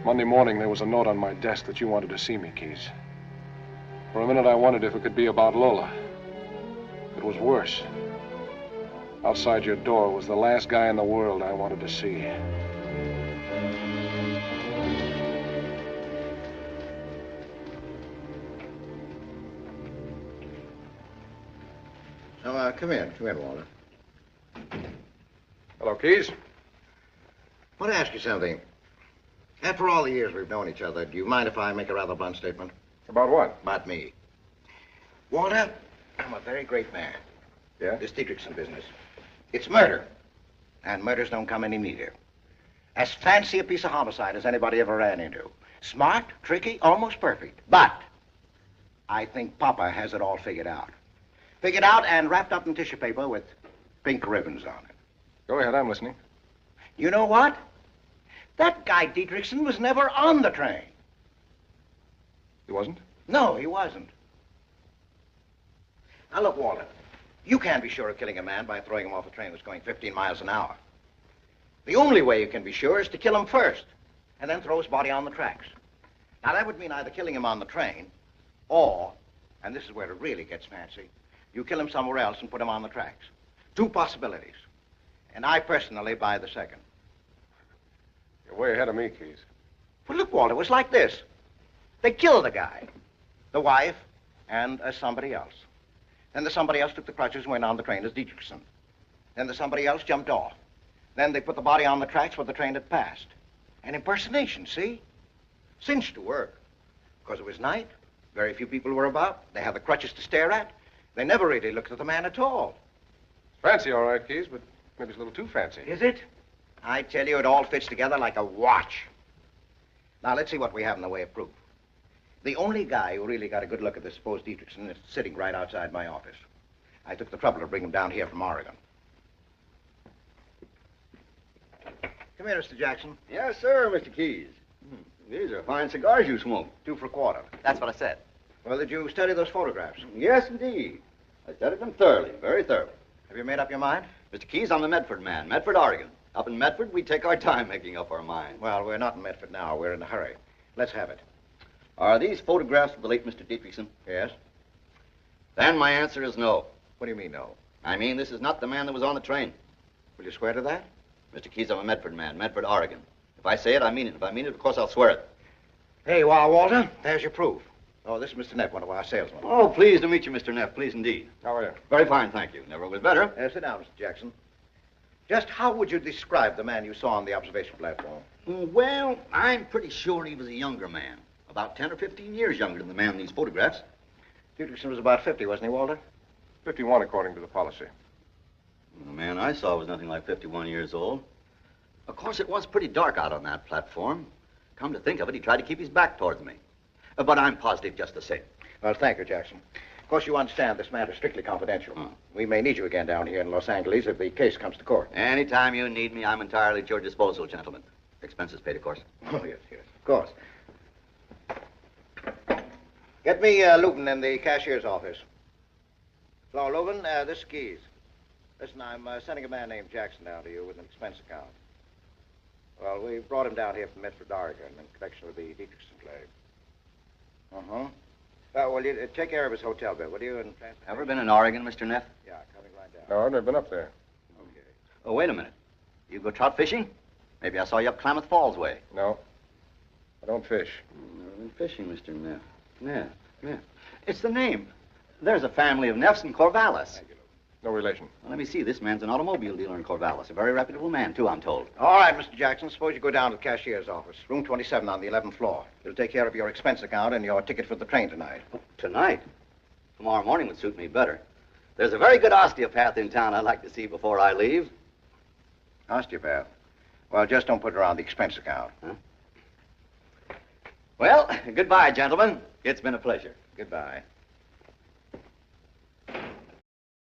Monday morning, there was a note on my desk that you wanted to see me, Keys. For a minute, I wondered if it could be about Lola. It was worse. Outside your door was the last guy in the world I wanted to see. So, come in, Walter. Hello, Keys. I want to ask you something. After all the years we've known each other, do you mind if I make a rather blunt statement? About what? About me. Walter, I'm a very great man. Yeah? This Dietrichson business. It's murder. And murders don't come any neater. As fancy a piece of homicide as anybody ever ran into. Smart, tricky, almost perfect. But I think Papa has it all figured out. Figured out and wrapped up in tissue paper with pink ribbons on it. Go ahead, I'm listening. You know what? That guy Dietrichson was never on the train. He wasn't? No, he wasn't. Now, look, Walter, you can't be sure of killing a man by throwing him off a train that's going 15 miles an hour. The only way you can be sure is to kill him first, and then throw his body on the tracks. Now, that would mean either killing him on the train, or, and this is where it really gets fancy, you kill him somewhere else and put him on the tracks. Two possibilities. And I personally buy the second. You're way ahead of me, Keys. Well, look, Walter, it was like this. They killed the guy, the wife, and somebody else. Then the somebody else took the crutches and went on the train as Dietrichson. Then the somebody else jumped off. Then they put the body on the tracks where the train had passed. An impersonation, see? Cinched to work. Because it was night. Very few people were about. They had the crutches to stare at. They never really looked at the man at all. Fancy, all right, Keys, but maybe it's a little too fancy. Is it? I tell you, it all fits together like a watch. Now, let's see what we have in the way of proof. The only guy who really got a good look at this supposed Dietrichson is sitting right outside my office. I took the trouble to bring him down here from Oregon. Come here, Mr. Jackson. Yes, sir, Mr. Keys. These are fine cigars you smoke. 2 for a quarter. That's what I said. Well, did you study those photographs? Yes, indeed. I studied them thoroughly, very thoroughly. Have you made up your mind? Mr. Keys, I'm a Medford man, Medford, Oregon. Up in Medford, we take our time making up our mind. Well, we're not in Medford now. We're in a hurry. Let's have it. Are these photographs of the late Mr. Dietrichson? Yes? Then my answer is no. What do you mean, no? I mean, this is not the man that was on the train. Will you swear to that? Mr. Keys, I'm a Medford man, Medford, Oregon. If I say it, I mean it. If I mean it, of course, I'll swear it. Hey, well, Walter, there's your proof. Oh, this is Mr. Neff, one of our salesmen. Oh, pleased to meet you, Mr. Neff. Pleased indeed. How are you? Very fine, thank you. Never was better. Sit down, Mr. Jackson. Just how would you describe the man you saw on the observation platform? Well, I'm pretty sure he was a younger man. About 10 or 15 years younger than the man in these photographs. Dietrichson was about 50, wasn't he, Walter? 51, according to the policy. The man I saw was nothing like 51 years old. Of course, it was pretty dark out on that platform. Come to think of it, he tried to keep his back towards me. But I'm positive just the same. Well, thank you, Jackson. Of course, you understand this matter is strictly confidential. We may need you again down here in Los Angeles if the case comes to court. Anytime you need me, I'm entirely at your disposal, gentlemen. Expenses paid, of course. Oh, yes, of course. Get me Lubin in the cashier's office. Hello, Lubin, this is Keys. Listen, I'm sending a man named Jackson down to you with an expense account. Well, we brought him down here from Medford, Oregon in connection with the Dietrichson claim. Uh-huh. Well, you take care of his hotel bill, will you? And Ever been in Oregon, Mr. Neff? Yeah, coming right down. No, I've never been up there. Okay. Oh, wait a minute. You go trout fishing? Maybe I saw you up Klamath Falls way. No, I don't fish. Never been fishing, Mr. Neff. Neff. It's the name. There's a family of Neffs in Corvallis. Thank you, Lou. No relation. Well, let me see. This man's an automobile dealer in Corvallis. A very reputable man, too, I'm told. All right, Mr. Jackson. Suppose you go down to the cashier's office, room 27 on the 11th floor. He'll take care of your expense account and your ticket for the train tonight. Oh, tonight? Tomorrow morning would suit me better. There's a very good osteopath in town I'd like to see before I leave. Osteopath? Well, just don't put her on the expense account. Huh? Well, goodbye, gentlemen. It's been a pleasure. Goodbye.